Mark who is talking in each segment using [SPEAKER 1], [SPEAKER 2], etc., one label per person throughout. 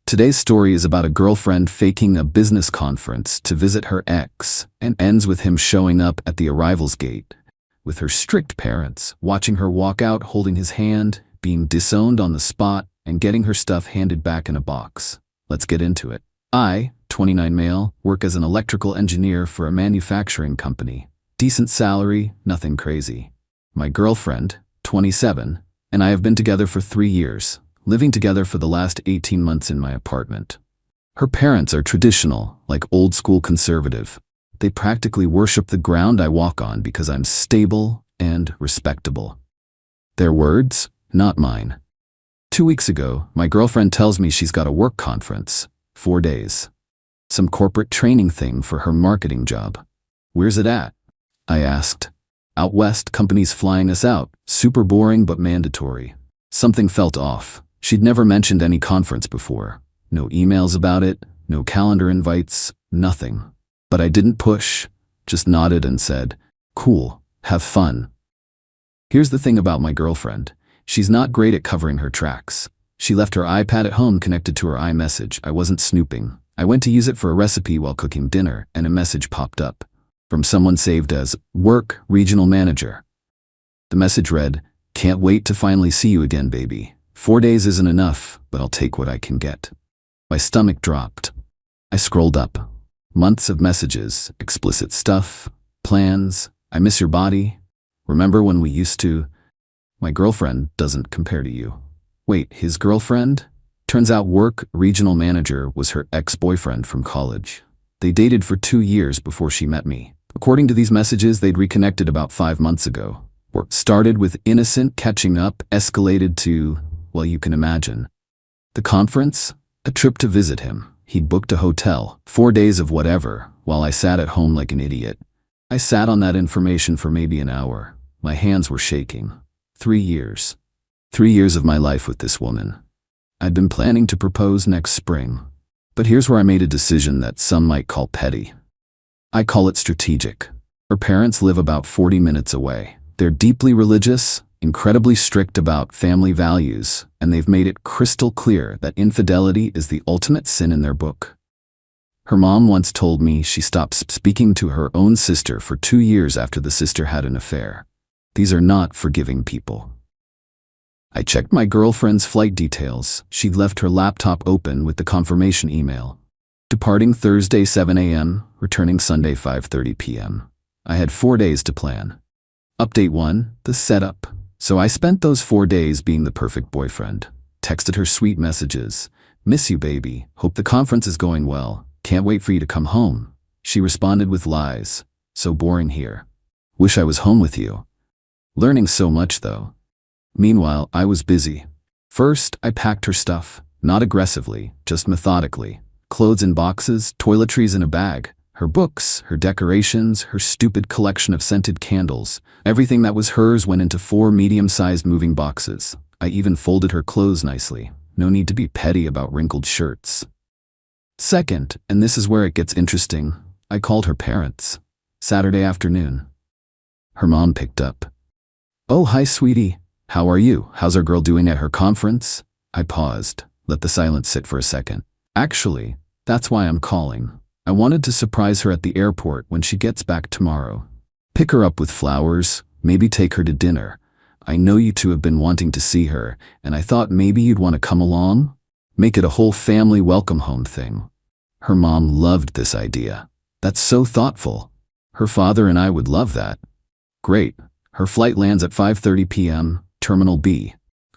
[SPEAKER 1] Today's story is about a girlfriend faking a business conference to visit her ex and ends with him showing up at the arrivals gate with her strict parents, watching her walk out holding his hand, being disowned on the spot, and getting her stuff handed back in a box. Let's get into it. I, 29 male, work as an electrical engineer for a manufacturing company. Decent salary, nothing crazy. My girlfriend, 27, and I have been together for 3 years, living together for the last 18 months in my apartment. Her parents are traditional, like old school conservative. They practically worship the ground I walk on because I'm stable and respectable. Their words, not mine. 2 weeks ago, my girlfriend tells me she's got a work conference, 4 days. Some corporate training thing for her marketing job. Where's it at? I asked. Out west, companies flying us out, super boring but mandatory. Something felt off. She'd never mentioned any conference before. No emails about it, no calendar invites, nothing. But I didn't push, just nodded and said, "Cool, have fun." Here's the thing about my girlfriend. She's not great at covering her tracks. She left her iPad at home connected to her iMessage. I wasn't snooping. I went to use it for a recipe while cooking dinner, and a message popped up from someone saved as Work Regional Manager. The message read, "Can't wait to finally see you again, baby. 4 days isn't enough, but I'll take what I can get." My stomach dropped. I scrolled up. Months of messages, explicit stuff, plans, I miss your body. Remember when we used to? My girlfriend doesn't compare to you. Wait, his girlfriend? Turns out Work Regional Manager was her ex-boyfriend from college. They dated for 2 years before she met me. According to these messages, they'd reconnected about 5 months ago. Work started with innocent catching up, escalated to, well, you can imagine. The conference? A trip to visit him. He'd booked a hotel, 4 days of whatever, while I sat at home like an idiot. I sat on that information for maybe an hour. My hands were shaking. 3 years. 3 years of my life with this woman. I'd been planning to propose next spring. But here's where I made a decision that some might call petty. I call it strategic. Her parents live about 40 minutes away. They're deeply religious, incredibly strict about family values, and they've made it crystal clear that infidelity is the ultimate sin in their book. Her mom once told me she stopped speaking to her own sister for 2 years after the sister had an affair. These are not forgiving people. I checked my girlfriend's flight details. She'd left her laptop open with the confirmation email. Departing Thursday 7 a.m., returning Sunday 5:30 p.m. I had 4 days to plan. Update 1, the setup. So I spent those 4 days being the perfect boyfriend. Texted her sweet messages. "Miss you, baby. Hope the conference is going well. Can't wait for you to come home." She responded with lies. "So boring here. Wish I was home with you." Learning so much, though. Meanwhile, I was busy. First, I packed her stuff. Not aggressively, just methodically. Clothes in boxes, toiletries in a bag. Her books, her decorations, her stupid collection of scented candles. Everything that was hers went into 4 medium-sized moving boxes. I even folded her clothes nicely. No need to be petty about wrinkled shirts. Second, and this is where it gets interesting, I called her parents. Saturday afternoon. Her mom picked up. "Oh, hi, sweetie. How are you? How's our girl doing at her conference?" I paused, let the silence sit for a second. "Actually, that's why I'm calling. I wanted to surprise her at the airport when she gets back tomorrow. Pick her up with flowers, maybe take her to dinner. I know you two have been wanting to see her, and I thought maybe you'd want to come along? Make it a whole family welcome home thing." Her mom loved this idea. "That's so thoughtful. Her father and I would love that." "Great. Her flight lands at 5:30 p.m., Terminal B.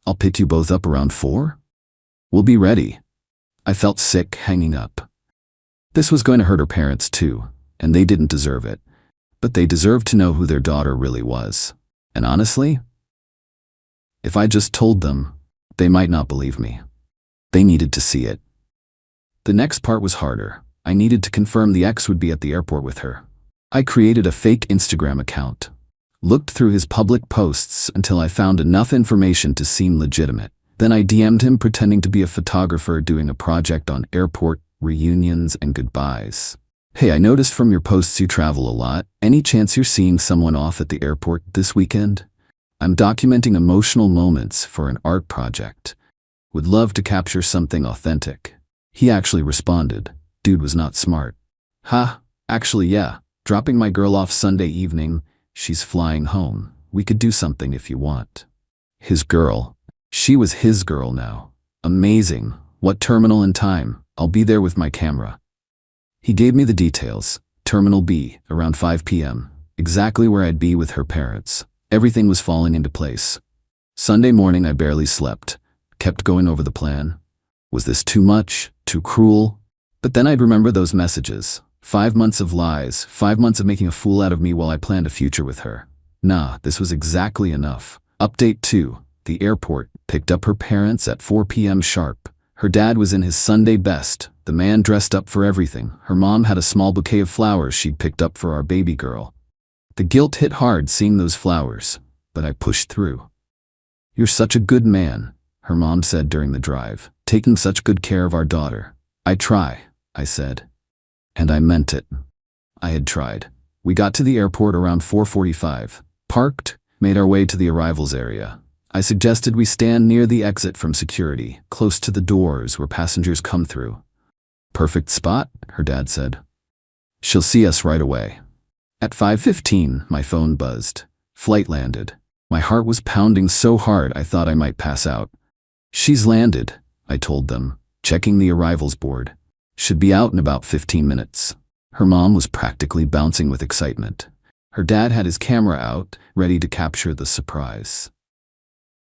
[SPEAKER 1] I'll pick you both up around 4? We'll be ready." I felt sick hanging up. This was going to hurt her parents too, and they didn't deserve it. But they deserved to know who their daughter really was. And honestly, if I just told them, they might not believe me. They needed to see it. The next part was harder. I needed to confirm the ex would be at the airport with her. I created a fake Instagram account. Looked through his public posts until I found enough information to seem legitimate. Then I DM'd him pretending to be a photographer doing a project on airport reunions and goodbyes. "Hey, I noticed from your posts you travel a lot. Any chance you're seeing someone off at the airport this weekend? I'm documenting emotional moments for an art project. Would love to capture something authentic. He actually responded. Dude was not smart. Ha, actually yeah. Dropping my girl off Sunday evening. She's flying home. We could do something if you want. His girl. She was his girl now. Amazing. What terminal and time? I'll be there with my camera. He gave me the details. Terminal B, around 5 p.m. Exactly where I'd be with her parents. Everything was falling into place. Sunday morning I barely slept. Kept going over the plan. Was this too much? Too cruel? But then I'd remember those messages. 5 months of lies, 5 months of making a fool out of me while I planned a future with her. Nah, this was exactly enough. Update 2. The airport picked up her parents at 4 p.m. sharp. Her dad was in his Sunday best, the man dressed up for everything. Her mom had a small bouquet of flowers she'd picked up for our baby girl. The guilt hit hard seeing those flowers, but I pushed through. You're such a good man, her mom said during the drive, taking such good care of our daughter. I try, I said. And I meant it. I had tried. We got to the airport around 4:45, parked, made our way to the arrivals area. I suggested we stand near the exit from security, close to the doors where passengers come through. Perfect spot, her dad said. She'll see us right away. At 5:15, my phone buzzed. Flight landed. My heart was pounding so hard I thought I might pass out. She's landed, I told them, checking the arrivals board. Should be out in about 15 minutes. Her mom was practically bouncing with excitement. Her dad had his camera out, ready to capture the surprise.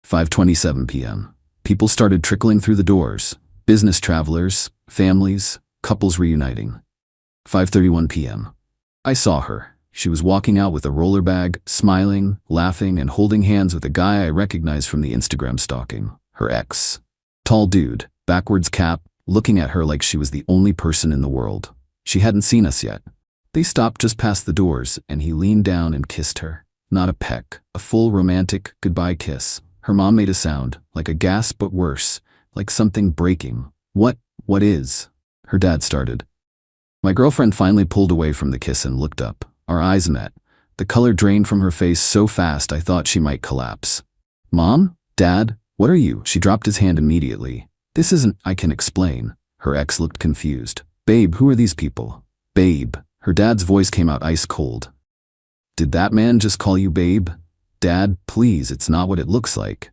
[SPEAKER 1] 5:27 p.m. People started trickling through the doors. Business travelers, families, couples reuniting. 5:31 p.m. I saw her. She was walking out with a roller bag, smiling, laughing, and holding hands with a guy I recognized from the Instagram stalking. Her ex. Tall dude, backwards cap, looking at her like she was the only person in the world. She hadn't seen us yet. They stopped just past the doors, and he leaned down and kissed her. Not a peck, a full romantic goodbye kiss. Her mom made a sound, like a gasp but worse, like something breaking. What is? Her dad started. My girlfriend finally pulled away from the kiss and looked up. Our eyes met. The color drained from her face so fast I thought she might collapse. Mom? Dad? What are you? She dropped his hand immediately. This isn't, I can explain. Her ex looked confused. Babe, who are these people? Babe. Her dad's voice came out ice cold. Did that man just call you babe? Dad, please, it's not what it looks like.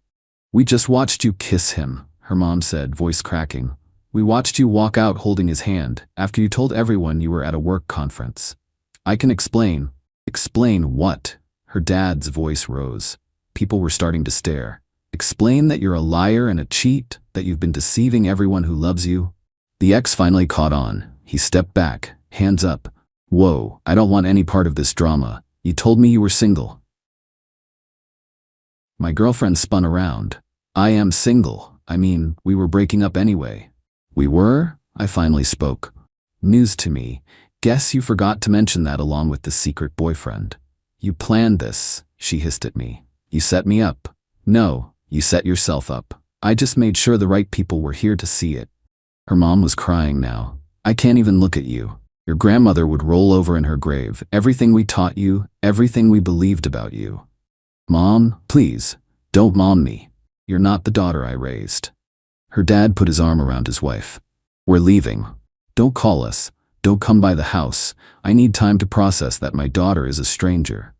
[SPEAKER 1] We just watched you kiss him, her mom said, voice cracking. We watched you walk out holding his hand after you told everyone you were at a work conference. I can explain. Explain what? Her dad's voice rose. People were starting to stare. Explain that you're a liar and a cheat, that you've been deceiving everyone who loves you. The ex finally caught on. He stepped back, hands up. Whoa, I don't want any part of this drama. You told me you were single. My girlfriend spun around. I am single. I mean, we were breaking up anyway. We were? I finally spoke. News to me. Guess you forgot to mention that along with the secret boyfriend. You planned this, she hissed at me. You set me up. No, you set yourself up. I just made sure the right people were here to see it. Her mom was crying now. I can't even look at you. Your grandmother would roll over in her grave. Everything we taught you, everything we believed about you. Mom, please, don't mom me. You're not the daughter I raised. Her dad put his arm around his wife. We're leaving. Don't call us. Don't come by the house. I need time to process that my daughter is a stranger.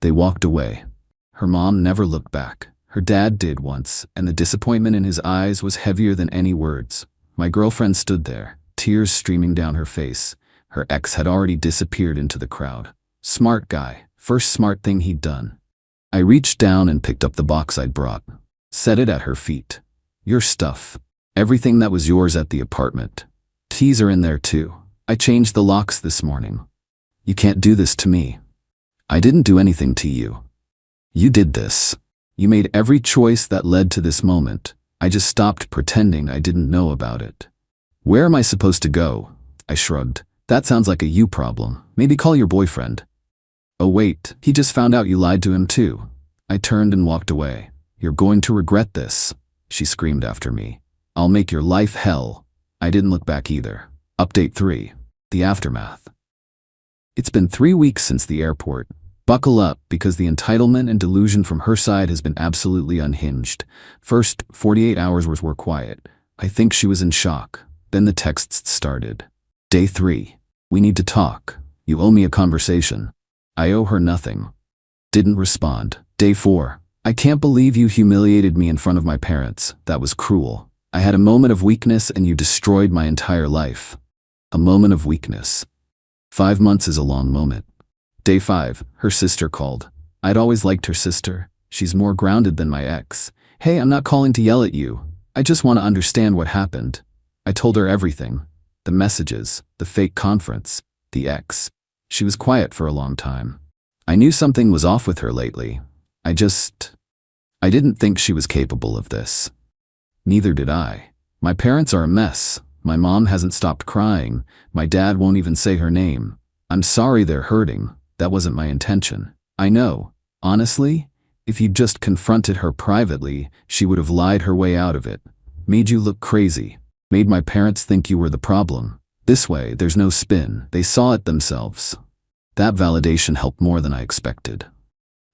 [SPEAKER 1] They walked away. Her mom never looked back. Her dad did once, and the disappointment in his eyes was heavier than any words. My girlfriend stood there, tears streaming down her face. Her ex had already disappeared into the crowd. Smart guy, first smart thing he'd done. I reached down and picked up the box I'd brought. Set it at her feet. Your stuff. Everything that was yours at the apartment. Keys are in there too. I changed the locks this morning. You can't do this to me. I didn't do anything to you. You did this. You made every choice that led to this moment. I just stopped pretending I didn't know about it. Where am I supposed to go? I shrugged. That sounds like a you problem. Maybe call your boyfriend. Oh wait, he just found out you lied to him too. I turned and walked away. You're going to regret this, she screamed after me. I'll make your life hell. I didn't look back either. Update 3. The aftermath. It's been 3 weeks since the airport. Buckle up, because the entitlement and delusion from her side has been absolutely unhinged. First 48 hours were quiet. I think she was in shock. Then the texts started. Day 3. We need to talk. You owe me a conversation. I owe her nothing. Didn't respond. Day 4. I can't believe you humiliated me in front of my parents. That was cruel. I had a moment of weakness and you destroyed my entire life. A moment of weakness. 5 months is a long moment. Day 5. Her sister called. I'd always liked her sister. She's more grounded than my ex. Hey, I'm not calling to yell at you. I just want to understand what happened. I told her everything. The messages, the fake conference, the ex. She was quiet for a long time. I knew something was off with her lately. I didn't think she was capable of this. Neither did I. My parents are a mess. My mom hasn't stopped crying. My dad won't even say her name. I'm sorry they're hurting. That wasn't my intention. I know. Honestly, if you'd just confronted her privately, she would have lied her way out of it. Made you look crazy. Made my parents think you were the problem. This way, there's no spin. They saw it themselves. That validation helped more than I expected.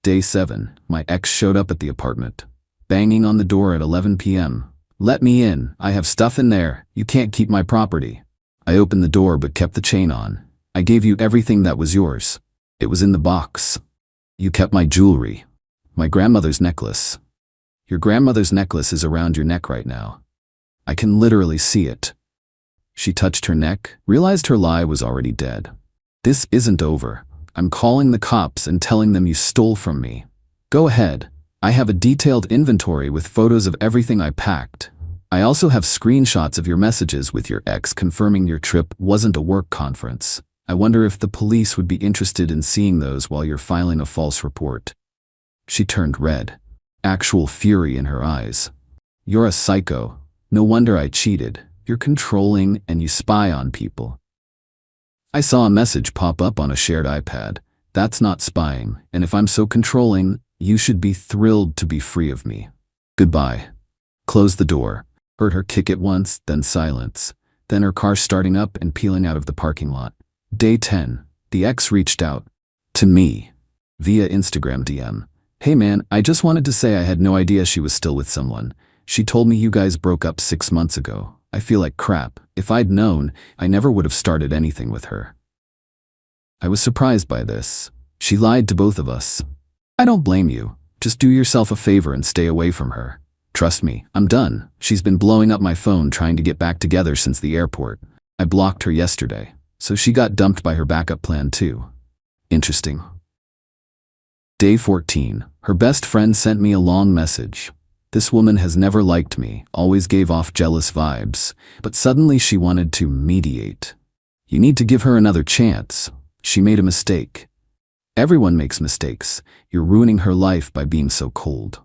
[SPEAKER 1] Day 7. My ex showed up at the apartment, banging on the door at 11 p.m. Let me in. I have stuff in there. You can't keep my property. I opened the door but kept the chain on. I gave you everything that was yours. It was in the box. You kept my jewelry. My grandmother's necklace. Your grandmother's necklace is around your neck right now. I can literally see it. She touched her neck, realized her lie was already dead. This isn't over. I'm calling the cops and telling them you stole from me. Go ahead. I have a detailed inventory with photos of everything I packed. I also have screenshots of your messages with your ex confirming your trip wasn't a work conference. I wonder if the police would be interested in seeing those while you're filing a false report. She turned red. Actual fury in her eyes. You're a psycho. No wonder I cheated. You're controlling and you spy on people. I saw a message pop up on a shared iPad. That's not spying, and if I'm so controlling, you should be thrilled to be free of me. Goodbye. Closed the door. Heard her kick it once, then silence. Then her car starting up and peeling out of the parking lot. Day 10. The ex reached out to me via Instagram DM. Hey man, I just wanted to say I had no idea she was still with someone. She told me you guys broke up 6 months ago. I feel like crap. If I'd known, I never would have started anything with her. I was surprised by this. She lied to both of us. I don't blame you. Just do yourself a favor and stay away from her. Trust me, I'm done. She's been blowing up my phone trying to get back together since the airport. I blocked her yesterday, so she got dumped by her backup plan too. Interesting. Day 14. Her best friend sent me a long message. This woman has never liked me, always gave off jealous vibes, but suddenly she wanted to mediate. You need to give her another chance. She made a mistake. Everyone makes mistakes. You're ruining her life by being so cold.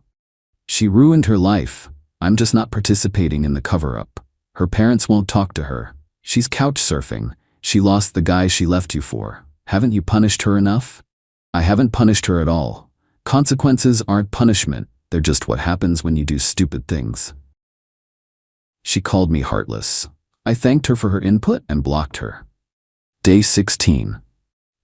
[SPEAKER 1] She ruined her life. I'm just not participating in the cover-up. Her parents won't talk to her. She's couch surfing. She lost the guy she left you for. Haven't you punished her enough? I haven't punished her at all. Consequences aren't punishment. They're just what happens when you do stupid things. She called me heartless. I thanked her for her input and blocked her. Day 16.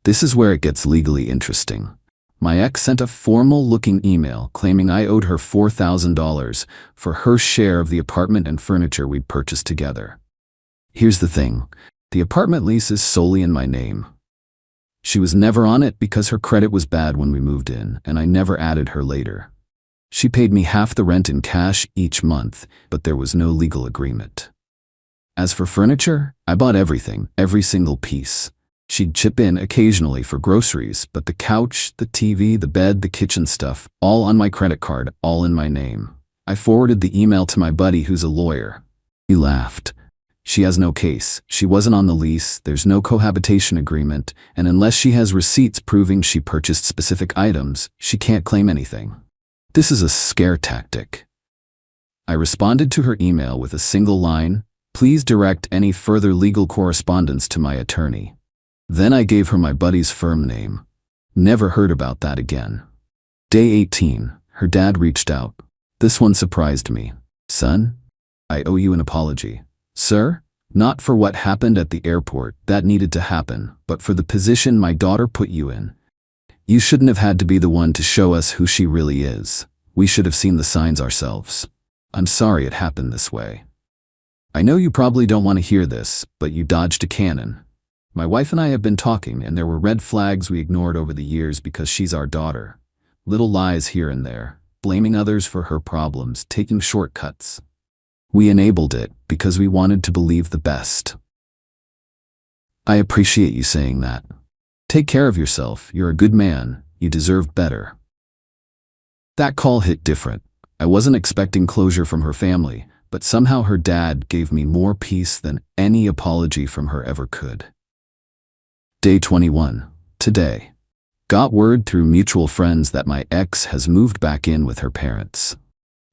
[SPEAKER 1] This is where it gets legally interesting. My ex sent a formal-looking email claiming I owed her $4,000 for her share of the apartment and furniture we'd purchased together. Here's the thing. The apartment lease is solely in my name. She was never on it because her credit was bad when we moved in, and I never added her later. She paid me half the rent in cash each month, but there was no legal agreement. As for furniture, I bought everything, every single piece. She'd chip in occasionally for groceries, but the couch, the TV, the bed, the kitchen stuff, all on my credit card, all in my name. I forwarded the email to my buddy who's a lawyer. He laughed. She has no case. She wasn't on the lease, there's no cohabitation agreement, and unless she has receipts proving she purchased specific items, she can't claim anything. This is a scare tactic. I responded to her email with a single line, "Please direct any further legal correspondence to my attorney." Then I gave her my buddy's firm name. Never heard about that again. Day 18. Her dad reached out. This one surprised me. "Son, I owe you an apology." "Sir? Not for what happened at the airport, that needed to happen, but for the position my daughter put you in. You shouldn't have had to be the one to show us who she really is. We should have seen the signs ourselves. I'm sorry it happened this way." I know you probably don't want to hear this, but you dodged a cannon. My wife and I have been talking, and there were red flags we ignored over the years because she's our daughter. Little lies here and there, blaming others for her problems, taking shortcuts. We enabled it because we wanted to believe the best. I appreciate you saying that. Take care of yourself. You're a good man. You deserve better. That call hit different. I wasn't expecting closure from her family, but somehow her dad gave me more peace than any apology from her ever could. Day 21. Today. Got word through mutual friends that my ex has moved back in with her parents.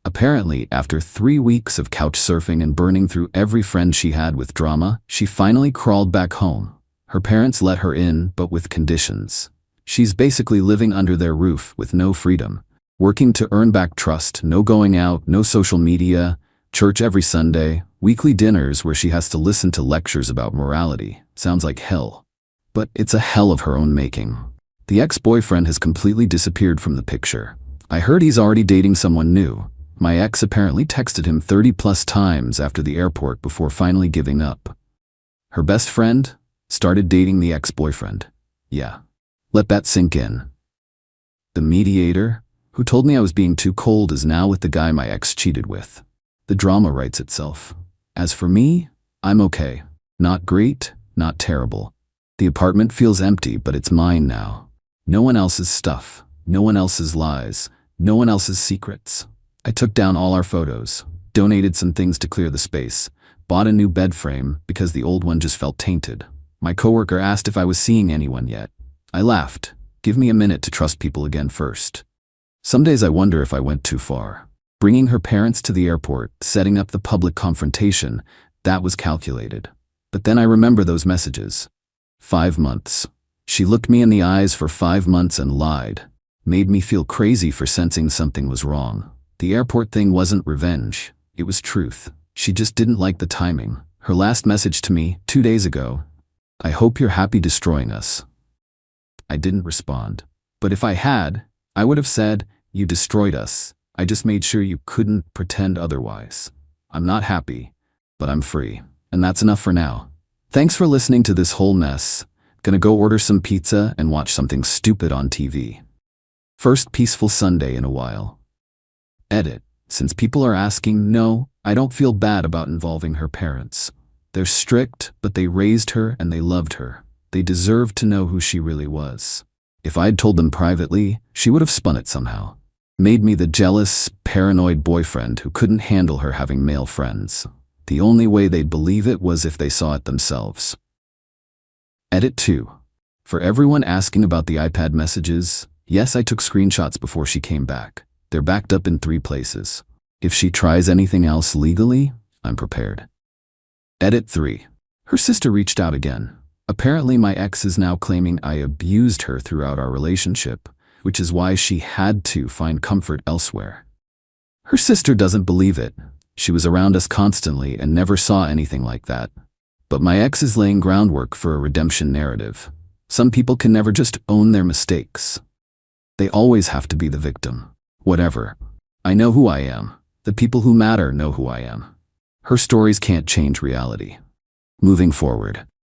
[SPEAKER 1] Apparently, after 3 weeks of couch surfing and burning through every friend she had with drama, she finally crawled back home. Her parents let her in, but with conditions. She's basically living under their roof with no freedom, working to earn back trust, no going out, no social media, church every Sunday, weekly dinners where she has to listen to lectures about morality. Sounds like hell. But it's a hell of her own making. The ex-boyfriend has completely disappeared from the picture. I heard he's already dating someone new. My ex apparently texted him 30+ times after the airport before finally giving up. Her best friend started dating the ex-boyfriend. Yeah. Let that sink in. The mediator, who told me I was being too cold, is now with the guy my ex cheated with. The drama writes itself. As for me, I'm okay. Not great, not terrible. The apartment feels empty, but it's mine now. No one else's stuff, no one else's lies, no one else's secrets. I took down all our photos, donated some things to clear the space, bought a new bed frame because the old one just felt tainted. My coworker asked if I was seeing anyone yet. I laughed. Give me a minute to trust people again first. Some days I wonder if I went too far. Bringing her parents to the airport, setting up the public confrontation, that was calculated. But then I remember those messages. 5 months. She looked me in the eyes for 5 months and lied. Made me feel crazy for sensing something was wrong. The airport thing wasn't revenge. It was truth. She just didn't like the timing. Her last message to me, 2 days ago, "I hope you're happy destroying us." I didn't respond. But if I had, I would have said, "You destroyed us. I just made sure you couldn't pretend otherwise. I'm not happy, but I'm free. And that's enough for now. Thanks for listening to this whole mess. Gonna go order some pizza and watch something stupid on TV. First peaceful Sunday in a while. Edit. Since people are asking, no, I don't feel bad about involving her parents. They're strict, but they raised her and they loved her. They deserved to know who she really was. If I'd told them privately, she would have spun it somehow. Made me the jealous, paranoid boyfriend who couldn't handle her having male friends. The only way they'd believe it was if they saw it themselves. Edit 2. For everyone asking about the iPad messages, yes, I took screenshots before she came back. They're backed up in 3 places. If she tries anything else legally, I'm prepared. Edit 3. Her sister reached out again. Apparently my ex is now claiming I abused her throughout our relationship, which is why she had to find comfort elsewhere. Her sister doesn't believe it. She was around us constantly and never saw anything like that. But my ex is laying groundwork for a redemption narrative. Some people can never just own their mistakes. They always have to be the victim. Whatever. I know who I am. The people who matter know who I am. Her stories can't change reality. Moving forward.